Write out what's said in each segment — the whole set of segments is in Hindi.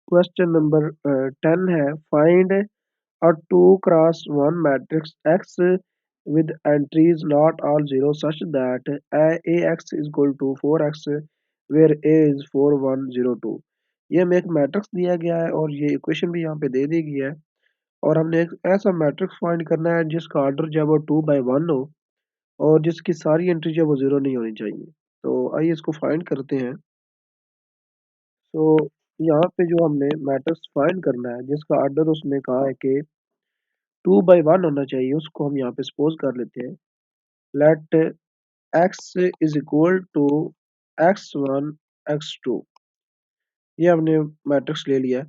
क्वेश्चन नंबर 10 है find a 2 cross 1 matrix X with entries not all zero such that AX is equal to 4X where A is 4102। ये हमें एक मैट्रिक्स दिया गया है और ये इक्वेशन भी यहाँ पे दे दी गई है और हमने एक ऐसा मैट्रिक्स फाइंड करना है जिसका ऑर्डर जो है वो 2 by 1 हो और जिसकी सारी एंट्री जो है वो जीरो नहीं होनी चाहिए। तो आइए इसको फाइंड करते हैं। तो यहाँ पे जो हमने मैट्रिक्स फाइंड करना है जिसका ऑर्डर उसने कहा है कि 2 by 1 होना चाहिए, उसको हम यहाँ पे सपोज कर लेते हैं। Let X is equal to x1 x2। ये हमने मैट्रिक्स ले लिया है।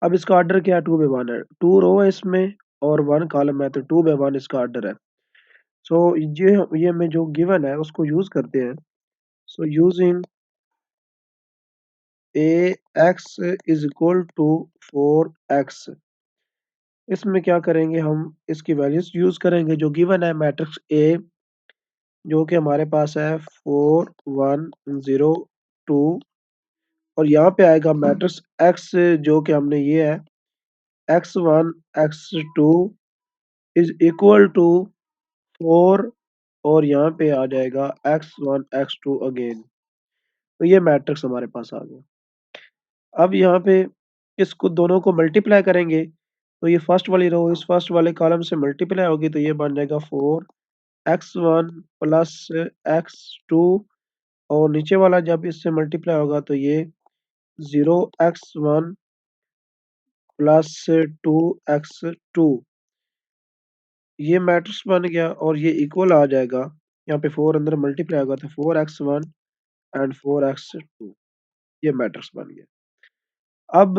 अब इसका ऑर्डर क्या है? 2 by 1 है, 2 रो है इसमें और 1 कॉलम है, तो 2 by 1 इसका ऑर्डर है। सो ये हमें जो गिवन है उसको यूज करते हैं। So using A x is equal to 4x, इसमें क्या करेंगे हम इसकी वैल्यूज यूज करेंगे जो गिवन है मैट्रिक्स ए जो कि हमारे पास है 4102 और यहाँ पे आएगा मैट्रिक्स एक्स जो कि हमने ये है x1 x2 is equal to 4 और यहाँ पे आ जाएगा x1 x2 अगेन। तो ये मैट्रिक्स हमारे पास आ गया। अब यहाँ पे इसको दोनों को मल्टीप्लाई करेंगे तो ये फर्स्ट वाली रो इस फर्स्ट वाले कॉलम से मल्टीप्लाई होगी तो ये बन जाएगा 4x1 प्लस x2 और नीचे वाला जब इससे मल्टीप्लाई होगा तो ये 0x1 प्लस 2x2, ये मैट्रिक्स बन गया और ये इक्वल आ जाएगा। यहाँ पे 4 अंदर मल्टीप्लाई होगा तो 4x1 एंड 4x2, ये मैट्रिक्स बन गया। अब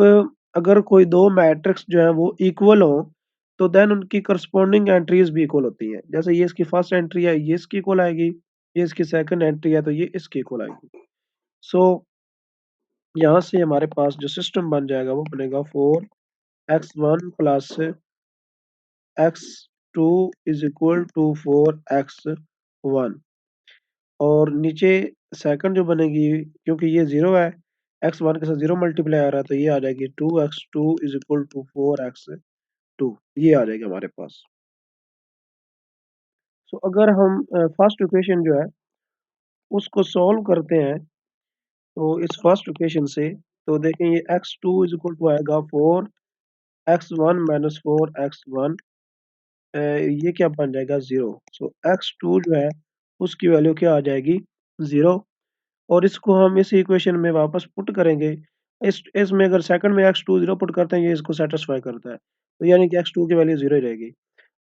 अगर कोई दो मैट्रिक्स जो है वो इक्वल हो तो देन उनकी करस्पॉन्डिंग एंट्रीज भी इक्वल होती हैं। जैसे ये इसकी फर्स्ट एंट्री है ये इसकी इक्वल आएगी, ये इसकी सेकंड एंट्री है तो ये इसकी इक्वल आएगी। सो यहाँ से हमारे पास जो सिस्टम बन जाएगा वो बनेगा 4x1 plus x2 is equal to 4x1 और नीचे सेकंड जो बनेगी क्योंकि ये जीरो है x1 के साथ जीरो मल्टीप्लाई आ रहा है तो ये आ जाएगी 2x2 is equal to 4x2, ये आ जाएगा हमारे पास। सो अगर हम फर्स्ट इक्वेशन जो है उसको सॉल्व करते हैं तो इस फर्स्ट इक्वेशन से तो देखें ये x2 इज इक्वल टू आएगा 4x1 माइनस 4x1, ये क्या बन जाएगा 0। सो x2 जो है उसकी वैल्यू क्या आ जाएगी 0 और इसको हम इस इक्वेशन में वापस पुट करेंगे। इसमें अगर सेकंड में x2 0 पुट करते हैं ये इसको सेटिस्फाई करता है तो यानी कि x2 की वैल्यू 0 ही रहेगी।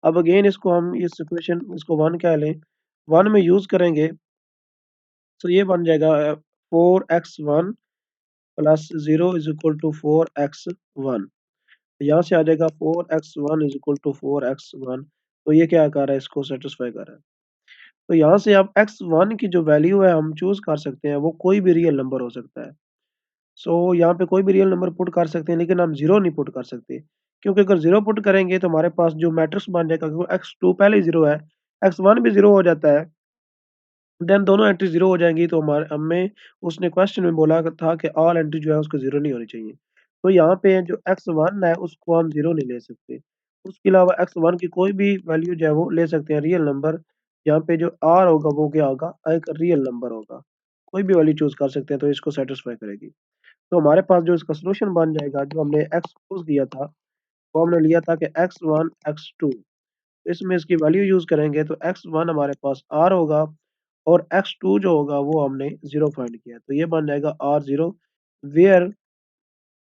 अब अगेन इसको हम इस इक्वेशन इसको 1 क्या लें 1 में यूज करेंगे तो ये बन जाएगा 4x1 plus 0 is equal to 4x1। यहाँ से आ जाएगा 4x1 is equal to 4x1, तो ये क्या कर रहा है इसको सेटिस्फाई कर रहा है। तो यहाँ से आप x1 की जो वैल्यू है हम चूज कर सकते हैं, वो कोई भी रियल नंबर हो सकता है। सो यहाँ पे कोई भी रियल नंबर पुट कर सकते हैं लेकिन हम जीरो नहीं पुट कर सकते क्योंकि अगर जीरो पुट करेंगे तो हमारे पास जो मैट्रिक्स बन जाएगा क्योंकि x2 पहले ही जीरो है, x1 भी जीरो हो जाता है, देन दोनों एंट्री जीरो हो जाएंगी तो हमारे हमें उसने क्वेश्चन में बोला था कि ऑल एंट्री जो है उसको जीरो नहीं होनी चाहिए। तो यहाँ पे जो x1 है उसको हम जीरो नहीं ले सकते, उसके अलावा x1 की कोई भी वैल्यू जो है वो ले सकते हैं रियल नंबर। यहाँ पे जो r होगा वो क्या होगा एक रियल नंबर होगा, कोई भी वैल्यू चूज कर सकते हैं तो इसको सेटिस्फाई करेगी। तो हमारे पास जो इसका सोल्यूशन बन जाएगा जो हमने x सपोज किया था वो हमने लिया था कि x1 x2, इसमें इसकी वैल्यू यूज करेंगे तो x1 हमारे पास r होगा और x2 जो होगा वो हमने जीरो फाइंड किया तो ये बन जाएगा r0 वेयर,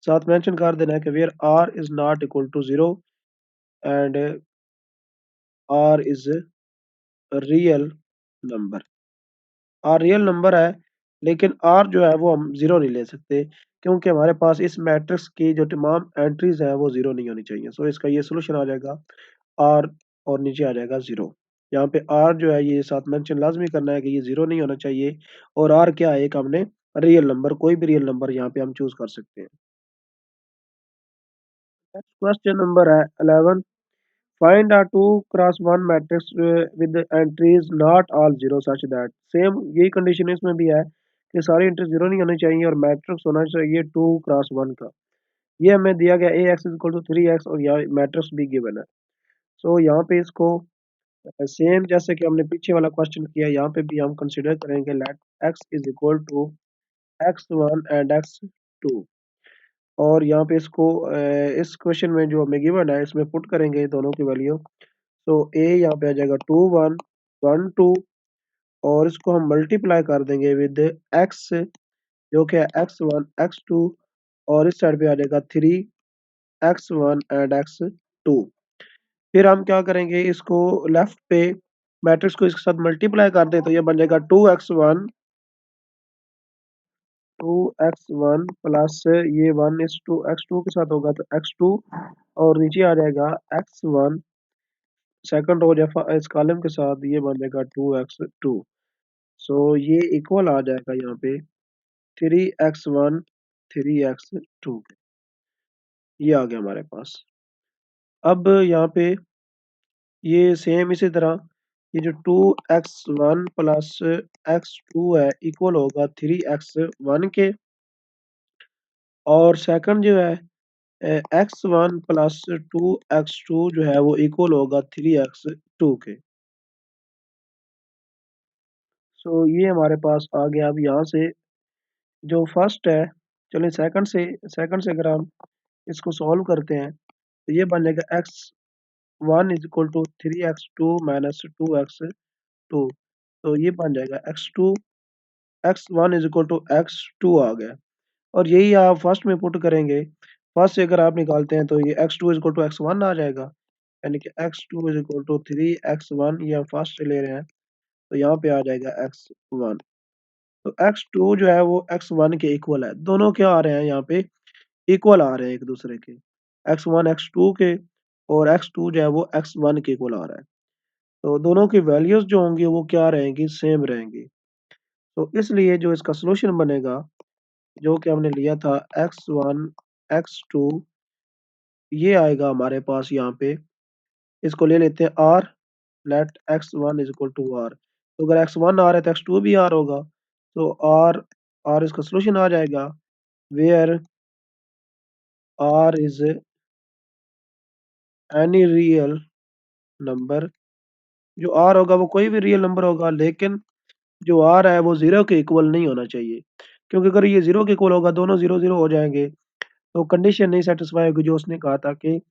साथ मेंशन कर देना है कि where r is not equal to zero and r is real number. r real number है लेकिन r जो है वो हम जीरो नहीं ले सकते क्योंकि हमारे पास इस मैट्रिक्स की जो तमाम एंट्रीज है वो जीरो नहीं होनी चाहिए। सो इसका ये सोल्यूशन आ जाएगा r और नीचे आ जाएगा जीरो। यहाँ पे r जो है ये साथ मेंशन लाजमी करना है कि ये जीरो नहीं होना चाहिए और r क्या है एक हमने रियल नंबर, कोई भी रियल नंबर यहाँ पे हम चूज कर सकते हैं। क्वेश्चन नंबर है 11, find a 2 cross 1 matrix with the entries not all zero such that, same यही कंडीशन इसमें भी है कि सारी एंट्री जीरो नहीं होनी चाहिए और मैट्रिक्स होना चाहिए 2 cross 1 का। ये हमें दिया गया ए एक्स इक्वल टू 3x और यहाँ मैट्रिक्स भी गिवन है। सो यहाँ पे इसको सेम जैसे कि हमने पीछे वाला क्वेश्चन किया, यहाँ पे भी हम कंसिडर करेंगे let x is equal to x1 and x2। और यहाँ पे इसको इस क्वेश्चन में जो हमें गिवन है इसमें पुट करेंगे दोनों की वैल्यू। तो ए यहाँ पे आ जाएगा 2 1 1 2 और इसको हम मल्टीप्लाई कर देंगे विद x जो कि है x1 x2 और इस साइड पे आ जाएगा 3 x1 एंड x2। फिर हम क्या करेंगे, इसको लेफ्ट पे मैट्रिक्स को इसके साथ मल्टीप्लाई कर दे तो ये बन जाएगा 2x1 प्लस ये 1 इस टू x2 के साथ होगा तो x2 और नीचे आ जाएगा x1 सेकंड रो या इस कॉलम के साथ ये बन जाएगा 2x2। सो ये इक्वल आ जाएगा यहाँ पे 3x1 3x2। ये आ गया हमारे पास। अब यहाँ पे ये सेम इसी तरह ये जो 2x1 प्लस x2 है इक्वल होगा 3x1 के। और सेकंड जो है x1 प्लस 2x2 जो है वो इक्वल होगा 3x2 के। सो ये हमारे पास आ गया। अब यहाँ से जो फर्स्ट है, चलिए सेकंड से अगर हम इसको सॉल्व करते हैं तो ये बन जाएगा x1 is equal to 3x2 minus 2x2। तो ये बन जाएगा x1 is equal to x2 आ गया। और यही आप फर्स्ट में पुट करेंगे, फर्स्ट से अगर आप निकालते हैं तो ये x2 is equal to x1 आ जाएगा, यानी कि x2 is equal to 3x1 ये हम फर्स्ट से ले रहे हैं तो यहाँ पे आ जाएगा x1। तो x2 जो है वो x1 के इक्वल है। दोनों क्या आ रहे हैं यहाँ पे, इक्वल आ रहे हैं एक दूसरे के, x1 x2 के और x2 जो है वो x1 के इक्वल आ रहा है। तो दोनों की वैल्यूज जो होंगी वो क्या रहेंगी, सेम रहेंगी। तो इसलिए जो इसका सोल्यूशन बनेगा जो कि हमने लिया था x1 x2 ये आएगा हमारे पास यहाँ पे। इसको ले लेते हैं r, let x1 is equal to r। तो अगर x1 r है तो x2 भी r होगा। तो r इसका सोल्यूशन आ जाएगा where r is any real number. जो r होगा वो कोई भी रियल नंबर होगा, लेकिन जो r है वो जीरो के इक्वल नहीं होना चाहिए, क्योंकि अगर ये जीरो के इक्वल होगा दोनों जीरो जीरो हो जाएंगे तो कंडीशन नहीं सेटिस्फाई होगी जो उसने कहा था कि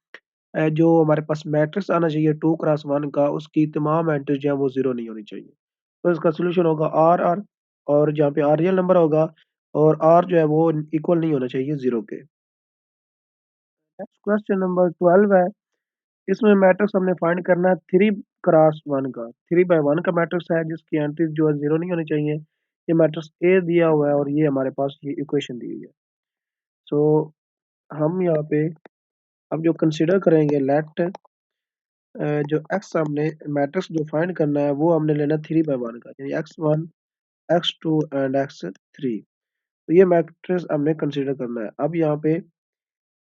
जो हमारे पास मैट्रिक्स आना चाहिए 2x1 का उसकी तमाम एंट्रीज जो है वो जीरो नहीं होनी चाहिए। तो इसका सोल्यूशन होगा आर आर, और जहाँ पे आर रियल नंबर होगा और आर जो है वो इक्वल नहीं होना चाहिए जीरो के। नेक्स्ट क्वेश्चन नंबर 12 है। इसमें मैट्रिक्स हमने फाइंड करना है 3x1 का। 3/1 का मैट्रिक्स है जिसकी एंट्रीज जो है जीरो नहीं होनी चाहिए। ये मैट्रिक्स ए दिया हुआ है और ये हमारे पास ये इक्वेशन दी हुई है। सो हम यहाँ पे अब जो कंसिडर करेंगे लेट जो एक्स हमने मैट्रिक्स जो फाइंड करना है वो हमने लेना 3/1 का, यानी x1 x2 एंड x3। तो ये मैट्रिक्स हमने कंसिडर करना है। अब यहाँ पे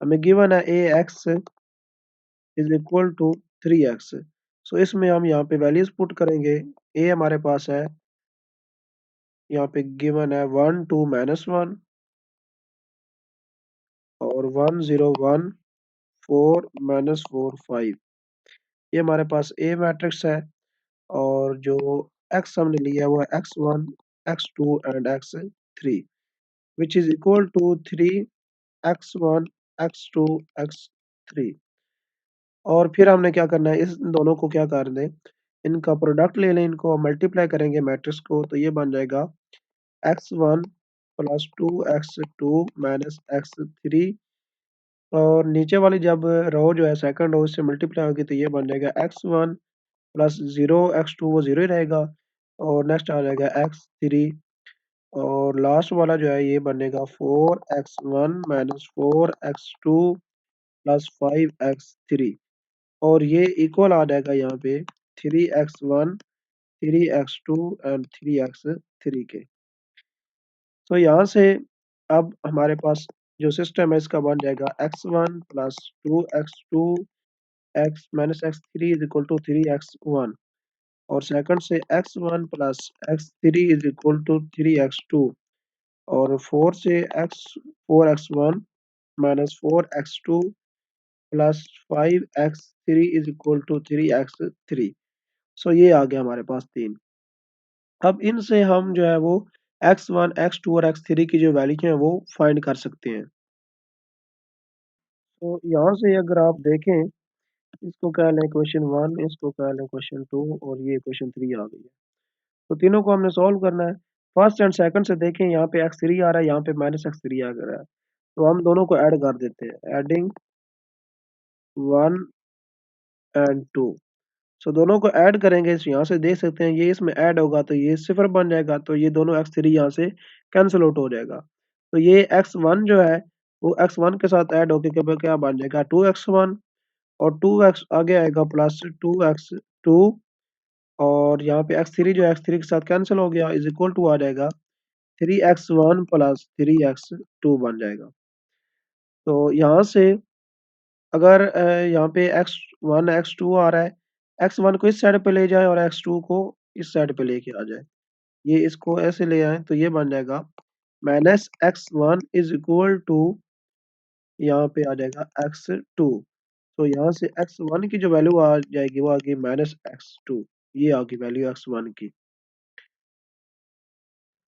हमें गिवन है a x is equal to 3x। So इसमें हम यहाँ पे वैल्यूज पुट करेंगे। ए हमारे पास है यहाँ पे गिवन है 1 2 -1 और 1 0 1 4 -4 5। ये हमारे पास ए मैट्रिक्स है। और जो x हमने लिया हुआ है x1 x2 and x3 which is equal to 3x1 x2 x3। और फिर हमने क्या करना है, इस दोनों को क्या कर दें, इनका प्रोडक्ट ले लें, इनको मल्टीप्लाई करेंगे मैट्रिक्स को तो ये बन जाएगा x1 plus 2x2 minus x3। और नीचे वाली जब रो जो है सेकंड रो इससे मल्टीप्लाई होगी तो ये बन जाएगा x1 प्लस 0 x2 वो जीरो ही रहेगा और नेक्स्ट आ जाएगा x3। और लास्ट वाला जो है ये बनेगा 4x1 minus 4x2 plus 5x3। और ये इक्वल आ जाएगा यहाँ पे 3x1 3x2 एंड 3x3 के। तो यहाँ से अब हमारे पास जो सिस्टम है इसका बन जाएगा x1 plus 2x2 x minus x3 is equal to 3x1 और सेकंड से x1 plus x3 is equal to 3x2 और 4 से x 4x1 minus 4x2 plus 5x3 is equal to 3x3। So ये आ गया हमारे पास 3। अब इनसे हम जो है वो x1 x2 और x3 की जो वैल्यू है वो फाइंड कर सकते हैं। तो यहाँ से अगर आप देखें, इसको कह लें क्वेश्चन 1, इसको कह लें क्वेश्चन 2 और ये क्वेश्चन 3 आ गई है। तो तीनों को हमने सॉल्व करना है। फर्स्ट एंड सेकंड से देखें, यहाँ पे x3 आ रहा है, यहाँ पे माइनस x3 आ रहा है। तो हम दोनों को ऐड कर देते हैं, एडिंग 1 एंड 2। सो दोनों को ऐड करेंगे, यहाँ से देख सकते हैं ये इसमें ऐड होगा तो ये सिफर बन जाएगा, तो ये दोनों x3 यहाँ से कैंसिल आउट हो जाएगा। तो ये x1 जो है वो x1 के साथ ऐड होके क्या बन जाएगा 2x1, और 2x आगे आएगा प्लस 2x2, और यहाँ पे x3 जो x3 के साथ कैंसिल हो गया इज इक्वल टू आ जाएगा 3x1 प्लस 3x2 बन जाएगा। तो यहाँ से अगर यहाँ पे x1 x2 आ रहा है, x1 को इस साइड पे ले जाए और x2 को इस साइड पे लेके आ जाए, ये इसको ऐसे ले आए तो ये बन जाएगा minus x1 is equal to, यहाँ पे आ जाएगा x2। तो यहाँ से x1 की जो वैल्यू आ जाएगी वो आ गई माइनस x2, ये आ गई वैल्यू x1 की।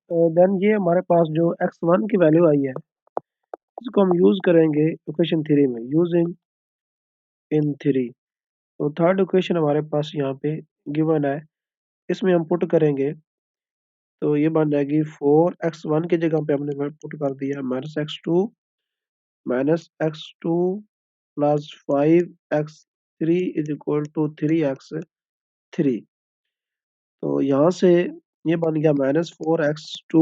देन ये हमारे पास जो x1 की वैल्यू आई है इसको हम यूज करेंगे इक्वेशन 3 में, यूजिंग इन 3। तो थर्ड इक्वेशन हमारे पास यहाँ पे गिवन है, इसमें हम पुट करेंगे तो ये बन जाएगी 4x1 की जगह पे हमने पुट कर दिया minus x2 plus 5x3 is equal to 3x3। तो यहाँ से ये बन गया माइनस 4x2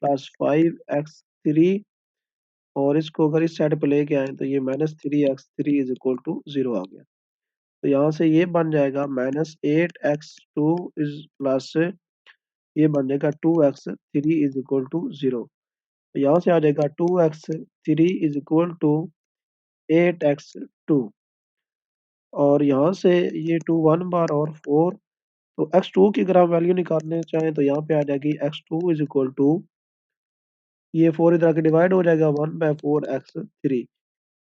प्लस 5x3, और इसको अगर इस साइड पे लेके आए तो ये -3x3 इज इक्वल टू 0 आ गया। तो यहाँ से ये बन जाएगा -8x2 इज प्लस ये बन जाएगा 2x3 इज इक्वल टू 0। तो यहाँ से आ जाएगा 2x3 is equal to 8x2, और यहाँ से ये 2 1 बार और 4। तो x2 की अगर आप वैल्यू निकालना चाहें तो यहाँ पे आ जाएगी x2 इज इक्वल टू, ये 4 इधर आके डिवाइड हो जाएगा 1/4x3।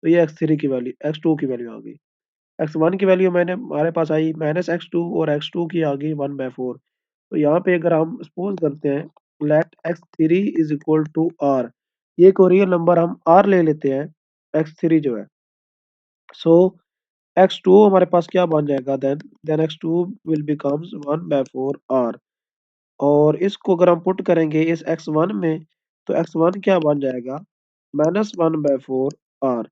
तो ये x3 की वैल्यू x2 की वैल्यू आ गई। x1 की वैल्यू मैंने हमारे पास आई -x2, और x2 की आ गई 1/4। तो यहाँ पे अगर हम सपोज करते हैं let x3 is equal to r, ये को रियल नंबर हम r ले लेते हैं, x3 जो है। सो x2 हमारे पास क्या बन जाएगा, then x2 will becomes 1/4 r, और इसको अगर हम पुट करेंगे इस x1 में तो x1 क्या बन जाएगा -1/4 r।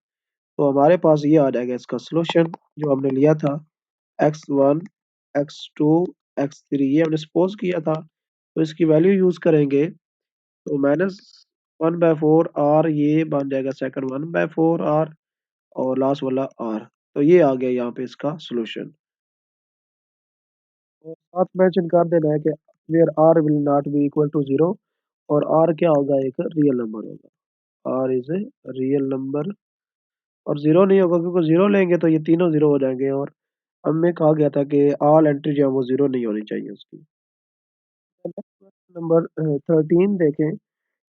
तो हमारे पास ये आ जाएगा इसका सोल्यूशन जो हमने लिया था, x1 x2 x3 ये हमने सपोज किया था। तो इसकी वैल्यू यूज करेंगे तो -1/4 r ये बन जाएगा सेकंड 1/4 r, और लास्ट वाला r। तो ये आ गया यहाँ पे इसका सोल्यूशन। और साथ मेंशन कर देना है कि where r will not be equal to 0, और r क्या होगा, एक रियल नंबर होगा, r is a real number, और 0 नहीं होगा क्योंकि 0 लेंगे तो ये तीनों 0 हो जाएंगे, और हमें कहा गया था कि ऑल एंट्री जो है वो 0 नहीं होनी चाहिए उसकी। नंबर 13 देखें,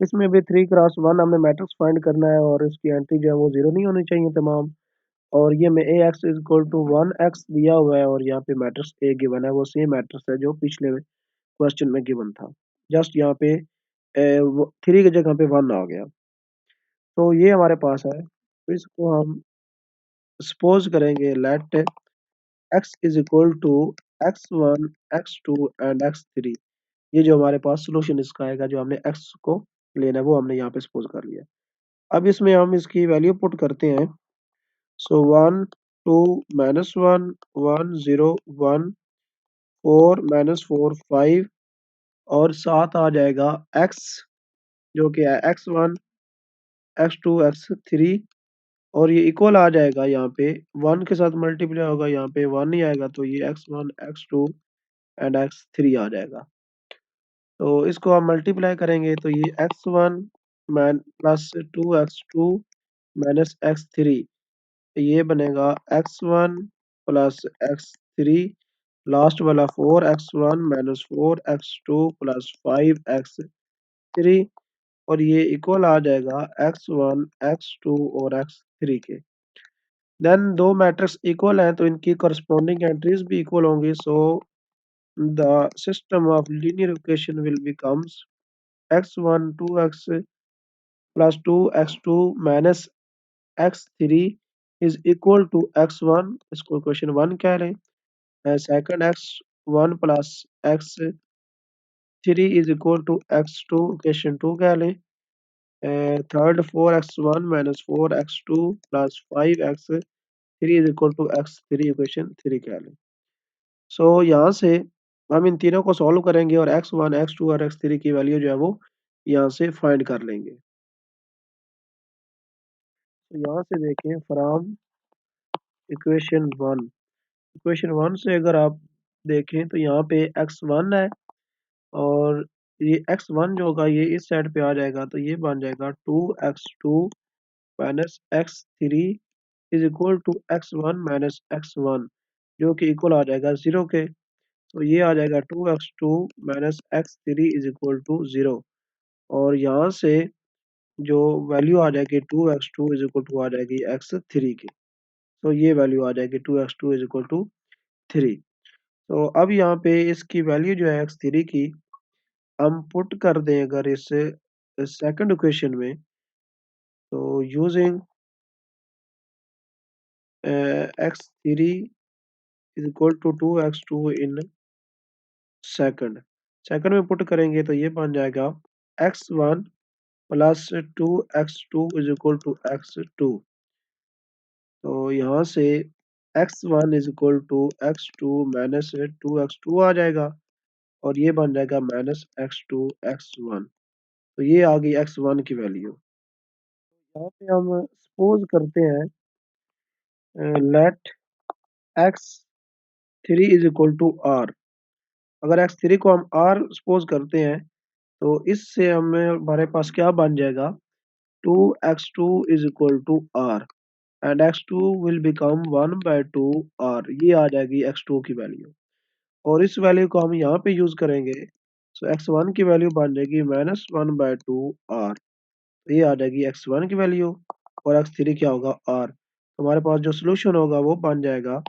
इसमें भी 3x1 हमने मैट्रिक्स फाइंड करना है और इसकी एंट्री जो है वो 0 नहीं होनी चाहिए तमाम। और ये में ax is equal to 1x दिया हुआ है, और यहाँ पे मैट्रिक्स ए गिवन है, वो सेम मैट्रिक्स है जो पिछले क्वेश्चन में गिवन था, जस्ट यहाँ पे 3 की जगह पे 1 आ गया। तो ये हमारे पास है, तो इसको हम सपोज करेंगे let x is equal to x1 x2 and x3। ये जो हमारे पास सोल्यूशन इसका आएगा, जो हमने x को लेना है वो हमने यहाँ पे सपोज कर लिया। अब इसमें हम इसकी वैल्यू पुट करते हैं, सो 1 2 -1 1 0 1 4 -4 5, और साथ आ जाएगा x जो कि है x1 x2 x3, और ये इक्वल आ जाएगा यहाँ पे 1 के साथ मल्टीप्लाई होगा, यहाँ पे 1 नहीं आएगा तो ये x1 x2 एंड x3 आ जाएगा। तो इसको हम मल्टीप्लाई करेंगे तो ये x1 man plus 2x2 minus x3, ये बनेगा x1 प्लस x3, लास्ट वाला 4x1 minus 4x2 plus 5x3, और ये इक्वल आ जाएगा x1 x2 और x3 के। देन दो मैट्रिक्स इक्वल हैं तो इनकी करस्पॉन्डिंग एंट्रीज भी इक्वल होंगी, so the system of linear equation will becomes x1 2x plus 2x2 minus x3 is equal to x1, इसको इक्वेशन 1 कह रहे हैं। Second x1 plus x3 is equal to x2, equation 2 कह लें। Third 4x1 minus 4x2 plus 5x3 is equal to x3, equation 3 कह लें। सो यहाँ से हम इन तीनों को सॉल्व करेंगे और x1 x2 और x3 की वैल्यू जो है वो यहाँ से फाइंड कर लेंगे। तो यहाँ से देखें फ्रॉम इक्वेशन 1, इक्वेशन 1 से अगर आप देखें तो यहाँ पे x1 है और ये x1 जो होगा ये इस साइड पे आ जाएगा तो ये बन जाएगा 2x2 minus x3 is equal to x1 minus x1 जो कि इक्वल आ जाएगा 0 के। तो ये आ जाएगा 2x2 minus x3 is equal to 0 और यहाँ से जो वैल्यू आ जाएगी 2x2 इज इक्वल टू आ जाएगी x3 की। तो ये वैल्यू आ जाएगी 2x2 इज इक्वल टू 3। तो अब यहाँ पे इसकी वैल्यू जो है x3 की हम पुट कर दें अगर इस सेकंड इक्वेशन में, तो using x3 is equal to 2x2 in second में पुट करेंगे तो ये बन जाएगा x1 plus 2x2 is equal to x2। तो यहाँ से x1 is equal to x2 minus 2x2 आ जाएगा और ये बन जाएगा माइनस x2 x1। तो ये आ गई x1 की वैल्यू। यहाँ पे हम सपोज करते हैं let x3 is equal to r। अगर x3 को हम r सपोज करते हैं तो इससे हमें हमारे पास क्या बन जाएगा 2x2 is equal to r and x2 will become 1 by 2 r। ये आ जाएगी x2 की वैल्यू और इस वैल्यू को हम यहाँ पे यूज करेंगे। सो x1 की वैल्यू बन जाएगी माइनस 1 बाय 2 r। ये आ जाएगी x1 की वैल्यू और x3 क्या होगा r। हमारे पास जो सोल्यूशन होगा वो बन जाएगा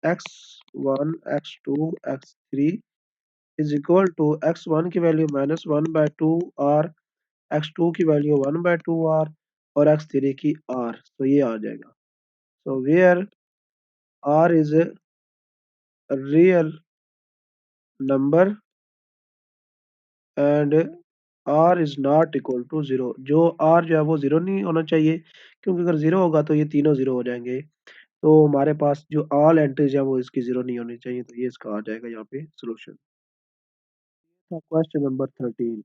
x1 x2 x3 is equal to x1 की value minus 1 by 2 r, x2 की वैल्यू 1 बाय 2 r और x3 की r। तो ये आ जाएगा। So where r is real number and r is not equal to 0। जो r जो है वो 0 नहीं होना चाहिए क्योंकि अगर 0 होगा तो ये तीनों 0 हो जाएंगे। तो हमारे पास जो ऑल एंट्रीज है वो इसकी 0 नहीं होनी चाहिए, तो ये इसका आ जाएगा यहाँ पे सोल्यूशन। Question number 13।